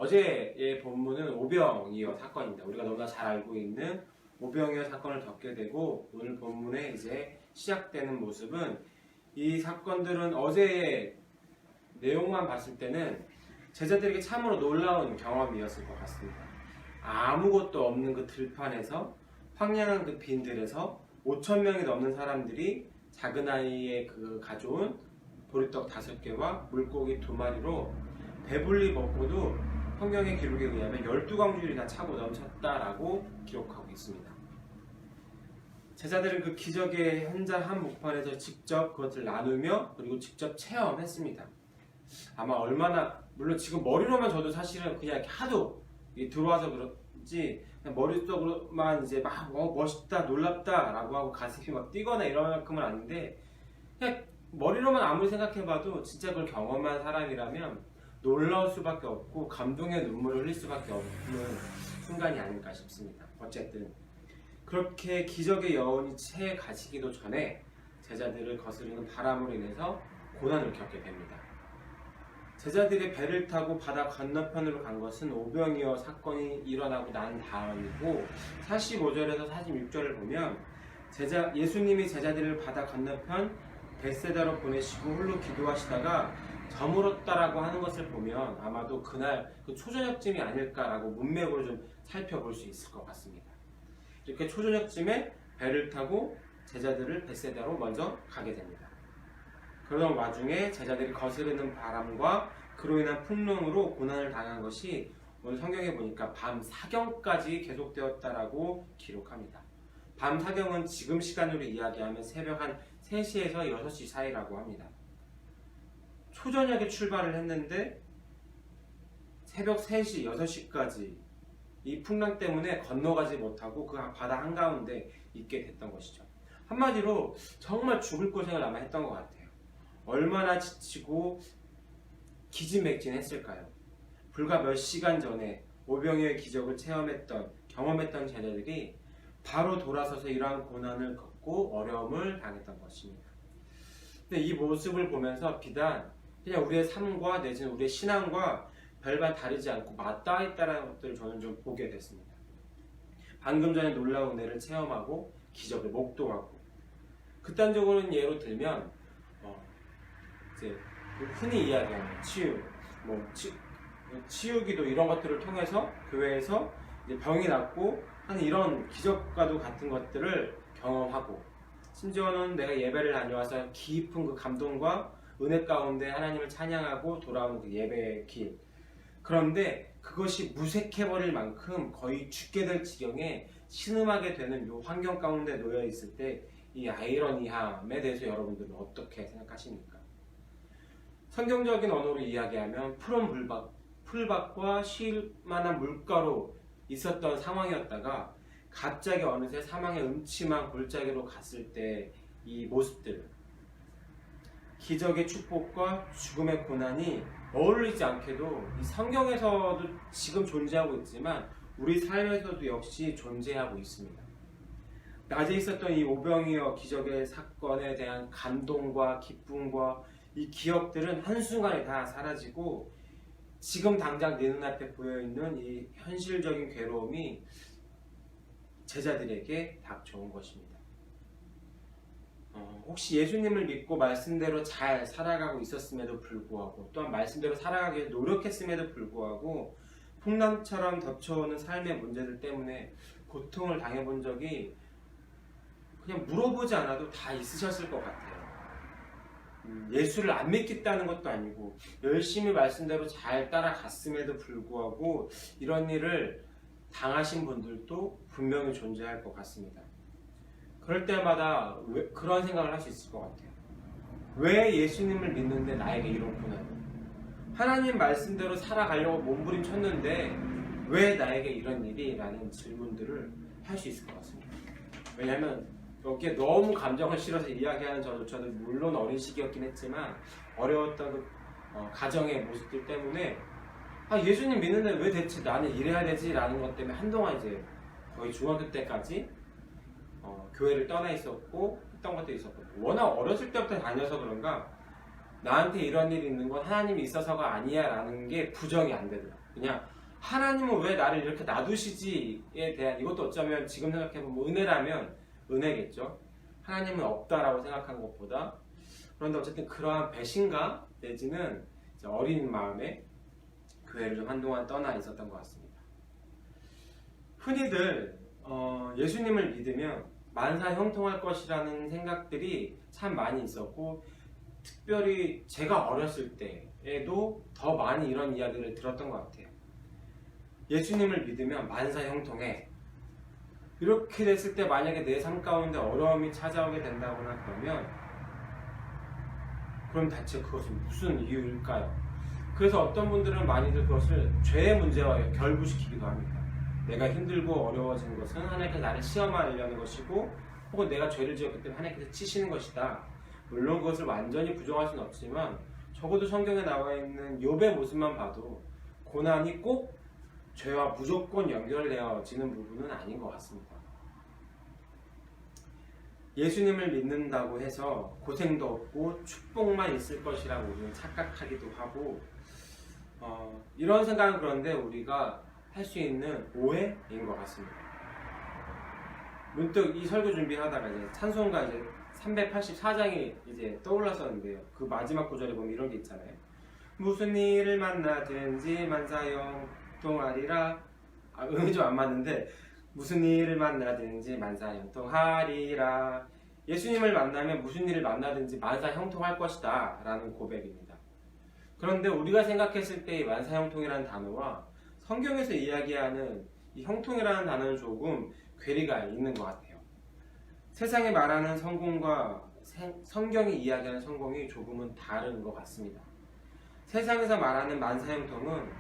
어제의 본문은 오병이어 사건입니다. 우리가 너무나 잘 알고 있는 오병이어 사건을 겪게 되고 오늘 본문에 이제 시작되는 모습은 이 사건들은 어제의 내용만 봤을 때는 제자들에게 참으로 놀라운 경험이었을 것 같습니다. 아무것도 없는 그 들판에서 황량한 그 빈들에서 5,000명이 넘는 사람들이 작은 아이의 그 가져온 보리떡 5개와 물고기 2마리로 배불리 먹고도 성경의 기록에 의하면 12광줄이나 차고 넘쳤다라고 기록하고 있습니다. 제자들은 그 기적의 현장 한 목판에서 직접 그것을 나누며 그리고 직접 체험했습니다. 아마 얼마나, 물론 지금 머리로만 저도 사실은 그냥 이렇게 하도 들어와서 그렇지 그냥 머릿속으로만 이제 막 멋있다 놀랍다 라고 하고 가슴이 막 뛰거나 이런 만큼은 아닌데 그냥 머리로만 아무리 생각해봐도 진짜 그걸 경험한 사람이라면 놀라울 수밖에 없고 감동의 눈물을 흘릴 수밖에 없는 순간이 아닐까 싶습니다. 어쨌든 그렇게 기적의 여운이 채 가시기도 전에 제자들을 거스르는 바람으로 인해서 고난을 겪게 됩니다. 제자들이 배를 타고 바다 건너편으로 간 것은 오병이어 사건이 일어나고 난 다음이고 45절에서 46절을 보면 예수님이 제자들을 바다 건너편 벳세다로 보내시고 홀로 기도하시다가 저물었다라고 하는 것을 보면 아마도 그날 그 초저녁쯤이 아닐까라고 문맥으로 좀 살펴볼 수 있을 것 같습니다. 이렇게 초저녁쯤에 배를 타고 제자들을 벳세다로 먼저 가게 됩니다. 그러던 와중에 제자들이 거스르는 바람과 그로 인한 풍랑으로 고난을 당한 것이 오늘 성경에 보니까 밤 사경까지 계속되었다라고 기록합니다. 밤 사경은 지금 시간으로 이야기하면 새벽 한 3시에서 6시 사이라고 합니다. 초저녁에 출발을 했는데 새벽 3시, 6시까지 이 풍랑 때문에 건너가지 못하고 그 바다 한가운데 있게 됐던 것이죠. 한마디로 정말 죽을 고생을 아마 했던 것 같아요. 얼마나 지치고 기진맥진했을까요? 불과 몇 시간 전에 오병이어의 기적을 경험했던 제자들이 바로 돌아서서 이러한 고난을 겪고 어려움을 당했던 것입니다. 근데 이 모습을 보면서 비단 그냥 우리의 삶과 내지는 우리의 신앙과 별반 다르지 않고 맞닿아 있다는 것들을 저는 좀 보게 됐습니다. 방금 전에 놀라운 은혜를 체험하고 기적을 목도하고 극단적으로는 예로 들면 이제 흔히 이야기하는 치유기도 이런 것들을 통해서 교회에서 이제 병이 낫고 하는 이런 기적과도 같은 것들을 경험하고 심지어는 내가 예배를 다녀와서 깊은 그 감동과 은혜 가운데 하나님을 찬양하고 돌아오는 그 예배의 길. 그런데 그것이 무색해버릴 만큼 거의 죽게 될 지경에 신음하게 되는 이 환경 가운데 놓여 있을 때 이 아이러니함에 대해서 여러분들은 어떻게 생각하십니까? 성경적인 언어로 이야기하면 푸른 풀밭과 쉴만한 물가로 있었던 상황이었다가 갑자기 어느새 사망의 음침한 골짜기로 갔을 때 이 모습들, 기적의 축복과 죽음의 고난이 어울리지 않게도 이 성경에서도 지금 존재하고 있지만 우리 삶에서도 역시 존재하고 있습니다. 낮에 있었던 이 오병이어 기적의 사건에 대한 감동과 기쁨과 이 기억들은 한순간에 다 사라지고 지금 당장 내 눈앞에 보여있는 이 현실적인 괴로움이 제자들에게 닥쳐온 것입니다. 혹시 예수님을 믿고 말씀대로 잘 살아가고 있었음에도 불구하고 또한 말씀대로 살아가기 위해 노력했음에도 불구하고 풍랑처럼 덮쳐오는 삶의 문제들 때문에 고통을 당해본 적이 그냥 물어보지 않아도 다 있으셨을 것 같아요. 예수를 안 믿겠다는 것도 아니고 열심히 말씀대로 잘 따라갔음에도 불구하고 이런 일을 당하신 분들도 분명히 존재할 것 같습니다. 그럴 때마다 그런 생각을 할 수 있을 것 같아요. 왜 예수님을 믿는데 나에게 이런 고난을? 하나님 말씀대로 살아가려고 몸부림쳤는데 왜 나에게 이런 일이? 라는 질문들을 할 수 있을 것 같습니다. 왜냐하면 여기에 너무 감정을 실어서 이야기하는 저도 물론 어린 시기였긴 했지만 어려웠던 그 가정의 모습들 때문에 예수님 믿는데 왜 대체 나는 이래야 되지? 라는 것 때문에 한동안 이제 거의 중학교 때까지 교회를 떠나 있었고 했던 것도 있었고 워낙 어렸을 때부터 다녀서 그런가 나한테 이런 일이 있는 건 하나님이 있어서가 아니야 라는 게 부정이 안 되더라고요. 그냥 하나님은 왜 나를 이렇게 놔두시지에 대한, 이것도 어쩌면 지금 생각해보면 은혜라면 은혜겠죠. 하나님은 없다라고 생각한 것보다. 그런데 어쨌든 그러한 배신감 내지는 이제 어린 마음에 교회를 좀 한동안 떠나 있었던 것 같습니다. 흔히들 예수님을 믿으면 만사 형통할 것이라는 생각들이 참 많이 있었고, 특별히 제가 어렸을 때에도 더 많이 이런 이야기를 들었던 것 같아요. 예수님을 믿으면 만사 형통해. 이렇게 됐을 때 만약에 내 삶 가운데 어려움이 찾아오게 된다거나 그럼 대체 그것은 무슨 이유일까요? 그래서 어떤 분들은 많이들 그것을 죄의 문제와 결부시키기도 합니다. 내가 힘들고 어려워진 것은 하나님께서 나를 시험하려는 것이고, 혹은 내가 죄를 지었기 때문에 하나님께서 치시는 것이다. 물론 그것을 완전히 부정할 수는 없지만, 적어도 성경에 나와 있는 욥의 모습만 봐도 고난이 꼭 죄와 무조건 연결되어지는 부분은 아닌 것 같습니다. 예수님을 믿는다고 해서 고생도 없고 축복만 있을 것이라고 우리는 착각하기도 하고, 이런 생각은 그런데 우리가 할 수 있는 오해인 것 같습니다. 문득 이 설교 준비하다가 이제 찬송가 이제 384장이 이제 떠올랐었는데요. 그 마지막 구절에 보면 이런 게 있잖아요. 무슨 일을 만나든지 만사형통하리라. 음이 좀 안 맞는데, 무슨 일을 만나든지 만사형통하리라. 예수님을 만나면 무슨 일을 만나든지 만사형통할 것이다 라는 고백입니다. 그런데 우리가 생각했을 때 이 만사형통이라는 단어와 성경에서 이야기하는 이 형통이라는 단어는 조금 괴리가 있는 것 같아요. 세상에 말하는 성공과 성경이 이야기하는 성공이 조금은 다른 것 같습니다. 세상에서 말하는 만사형통은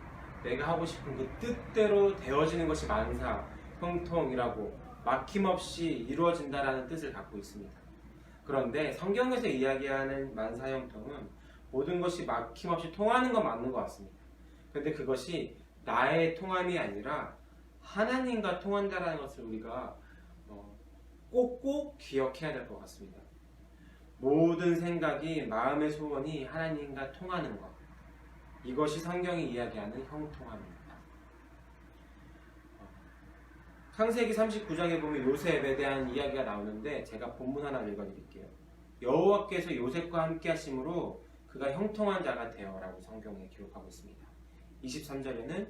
내가 하고 싶은 그 뜻대로 되어지는 것이 만사형통이라고 막힘없이 이루어진다라는 뜻을 갖고 있습니다. 그런데 성경에서 이야기하는 만사형통은 모든 것이 막힘없이 통하는 건 맞는 것 같습니다. 그런데 그것이 나의 통함이 아니라 하나님과 통한다라는 것을 우리가 꼭꼭 기억해야 될 것 같습니다. 모든 생각이, 마음의 소원이 하나님과 통하는 것, 이것이 성경이 이야기하는 형통함입니다. 창세기 39장에 보면 요셉에 대한 이야기가 나오는데, 제가 본문 하나 읽어드릴게요. 여호와께서 요셉과 함께 하심으로 그가 형통한 자가 되어 라고 성경에 기록하고 있습니다. 23절에는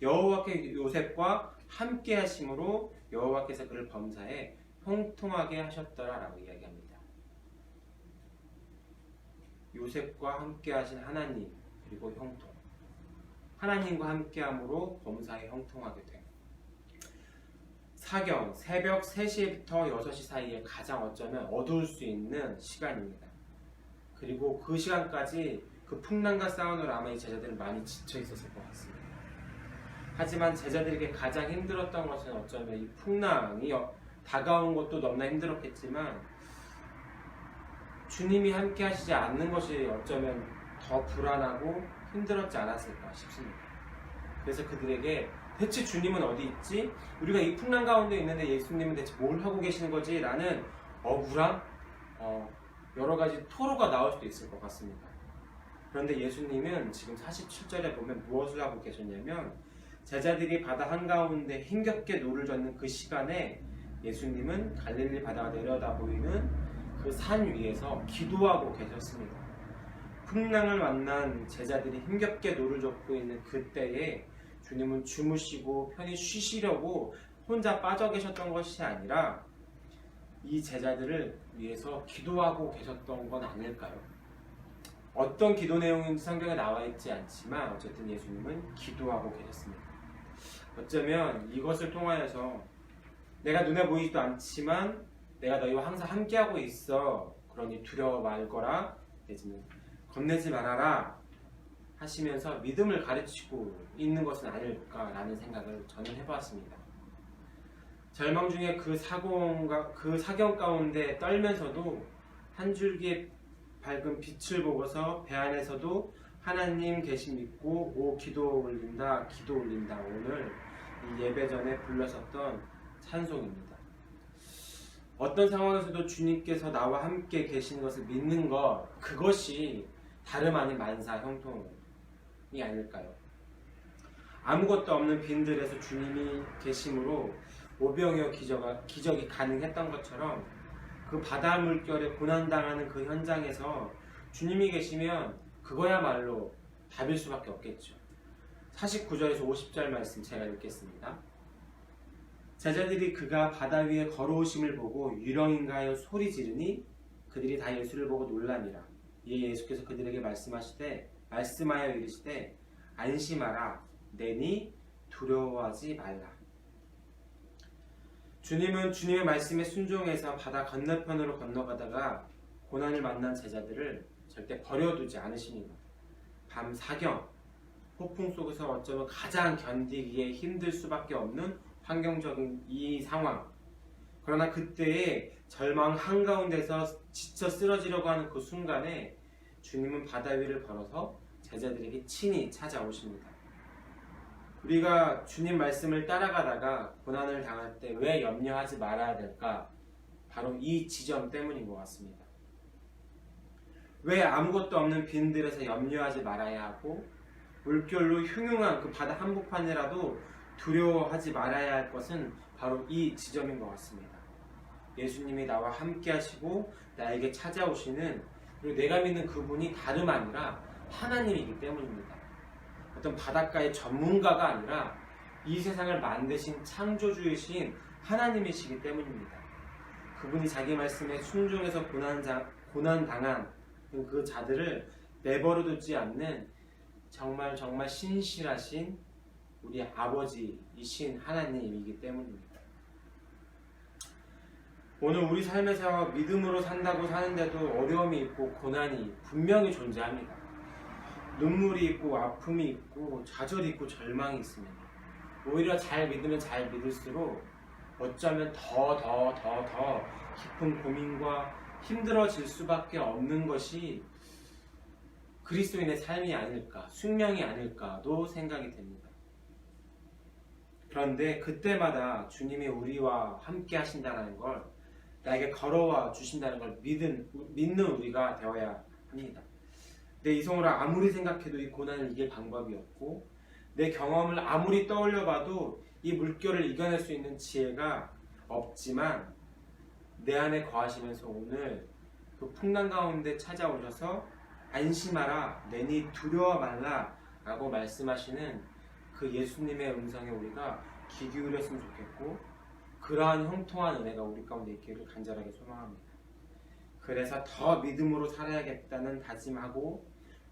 여호와께 요셉과 함께 하심으로 여호와께서 그를 범사에 형통하게 하셨더라 라고 이야기합니다. 요셉과 함께 하신 하나님, 그리고 형통, 하나님과 함께 함으로 범사에 형통하게 됨. 사경, 새벽 3시부터 6시 사이에 가장 어쩌면 어두울 수 있는 시간입니다. 그리고 그 시간까지 그 풍랑과 싸우느라 아마 이 제자들은 많이 지쳐 있었을 것 같습니다. 하지만 제자들에게 가장 힘들었던 것은 어쩌면 이 풍랑이 다가온 것도 너무나 힘들었겠지만, 주님이 함께 하시지 않는 것이 어쩌면 더 불안하고 힘들었지 않았을까 싶습니다. 그래서 그들에게 대체 주님은 어디 있지? 우리가 이 풍랑 가운데 있는데 예수님은 대체 뭘 하고 계시는 거지? 라는 억울함, 여러 가지 토로가 나올 수도 있을 것 같습니다. 그런데 예수님은 지금 47절에 보면 무엇을 하고 계셨냐면, 제자들이 바다 한가운데 힘겹게 노를 젓는 그 시간에 예수님은 갈릴리 바다가 내려다 보이는 그 산 위에서 기도하고 계셨습니다. 풍랑을 만난 제자들이 힘겹게 노를 젓고 있는 그때에 주님은 주무시고 편히 쉬시려고 혼자 빠져 계셨던 것이 아니라 이 제자들을 위해서 기도하고 계셨던 건 아닐까요? 어떤 기도 내용인지 성경에 나와 있지 않지만 어쨌든 예수님은 기도하고 계셨습니다. 어쩌면 이것을 통하여서 내가 눈에 보이지도 않지만 내가 너희와 항상 함께하고 있어, 그러니 두려워 말거라, 내지는 겁내지 말아라 하시면서 믿음을 가르치고 있는 것은 아닐까라는 생각을 저는 해보았습니다. 절망 중에 그 사경 가운데 떨면서도 한 줄기의 밝은 빛을 보고서 배 안에서도 하나님 계신 믿고 기도 올린다 오늘 이 예배 전에 불렀었던 찬송입니다. 어떤 상황에서도 주님께서 나와 함께 계신 것을 믿는 것, 그것이 다름 아닌 만사 형통이 아닐까요? 아무것도 없는 빈들에서 주님이 계심으로 오병이어 기적이 가능했던 것처럼 그 바다 물결에 고난당하는 그 현장에서 주님이 계시면 그거야말로 답일 수밖에 없겠죠. 49절에서 50절 말씀 제가 읽겠습니다. 제자들이 그가 바다 위에 걸어오심을 보고 유령인가 하여 소리 지르니 그들이 다 예수를 보고 놀라니라. 이에 예수께서 그들에게 말씀하여 이르시되 안심하라 내니 두려워하지 말라. 주님은 주님의 말씀에 순종해서 바다 건너편으로 건너가다가 고난을 만난 제자들을 절대 버려두지 않으십니다. 밤 사경, 폭풍 속에서 어쩌면 가장 견디기에 힘들 수밖에 없는 환경적인 이 상황, 그러나 그때의 절망 한가운데서 지쳐 쓰러지려고 하는 그 순간에 주님은 바다 위를 걸어서 제자들에게 친히 찾아오십니다. 우리가 주님 말씀을 따라가다가 고난을 당할 때 왜 염려하지 말아야 될까? 바로 이 지점 때문인 것 같습니다. 왜 아무것도 없는 빈들에서 염려하지 말아야 하고 물결로 흉흉한 그 바다 한복판이라도 두려워하지 말아야 할 것은 바로 이 지점인 것 같습니다. 예수님이 나와 함께 하시고 나에게 찾아오시는, 그리고 내가 믿는 그분이 다름 아니라 하나님이기 때문입니다. 어떤 바닷가의 전문가가 아니라 이 세상을 만드신 창조주이신 하나님이시기 때문입니다. 그분이 자기 말씀에 순종해서 고난당한 그 자들을 내버려두지 않는 정말 신실하신 우리 아버지이신 하나님이기 때문입니다. 오늘 우리 삶에서 믿음으로 산다고 사는데도 어려움이 있고 고난이 분명히 존재합니다. 눈물이 있고 아픔이 있고 좌절이 있고 절망이 있습니다. 오히려 잘 믿으면 잘 믿을수록 어쩌면 더 깊은 고민과 힘들어질 수밖에 없는 것이 그리스도인의 삶이 아닐까, 숙명이 아닐까도 생각이 됩니다. 그런데 그때마다 주님이 우리와 함께 하신다는 걸, 나에게 걸어와 주신다는 걸 믿는 우리가 되어야 합니다. 내 이성으로 아무리 생각해도 이 고난을 이길 방법이 없고, 내 경험을 아무리 떠올려봐도 이 물결을 이겨낼 수 있는 지혜가 없지만, 내 안에 거하시면서 오늘 그 풍랑 가운데 찾아오셔서 안심하라 내니 두려워 말라 라고 말씀하시는 그 예수님의 음성에 우리가 귀 기울였으면 좋겠고, 그러한 형통한 은혜가 우리 가운데 있기를 간절하게 소망합니다. 그래서 더 믿음으로 살아야겠다는 다짐하고,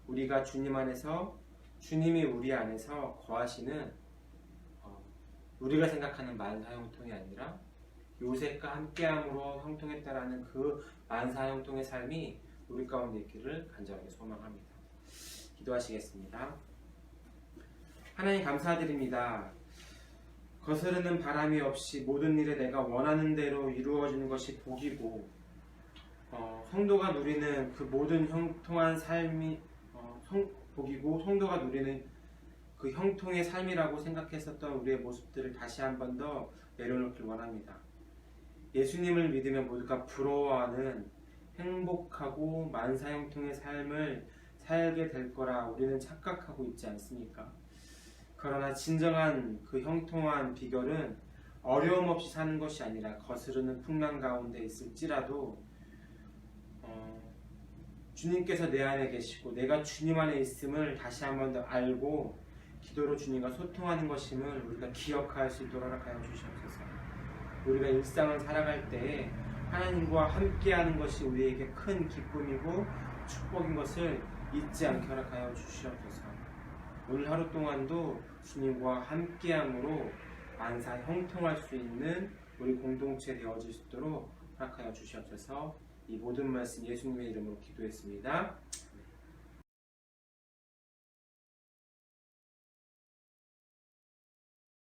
우리가 주님 안에서, 주님이 우리 안에서 거하시는 우리가 생각하는 만사 형통이 아니라 요셉과 함께함으로 형통했다라는 그 만사 형통의 삶이 우리 가운데 있기를 간절하게 소망합니다. 기도하시겠습니다. 하나님 감사드립니다. 거스르는 바람이 없이 모든 일에 내가 원하는 대로 이루어지는 것이 복이고, 성도가 누리는 그 모든 형통한 삶이 복이고, 성도가 누리는 그 형통의 삶이라고 생각했었던 우리의 모습들을 다시 한 번 더 내려놓길 원합니다. 예수님을 믿으면 모두가 부러워하는 행복하고 만사형통의 삶을 살게 될 거라 우리는 착각하고 있지 않습니까? 그러나 진정한 그 형통한 비결은 어려움 없이 사는 것이 아니라 거스르는 풍랑 가운데 있을지라도 주님께서 내 안에 계시고 내가 주님 안에 있음을 다시 한 번 더 알고 기도로 주님과 소통하는 것임을 우리가 기억할 수 있도록 허락하여 주시옵소서. 우리가 일상을 살아갈 때에 하나님과 함께하는 것이 우리에게 큰 기쁨이고 축복인 것을 잊지 않게 허락하여 주시옵소서. 오늘 하루 동안도 주님과 함께함으로 만사 형통할 수 있는 우리 공동체 되어질 수 있도록 허락하여 주시옵소서. 이 모든 말씀 예수님의 이름으로 기도했습니다.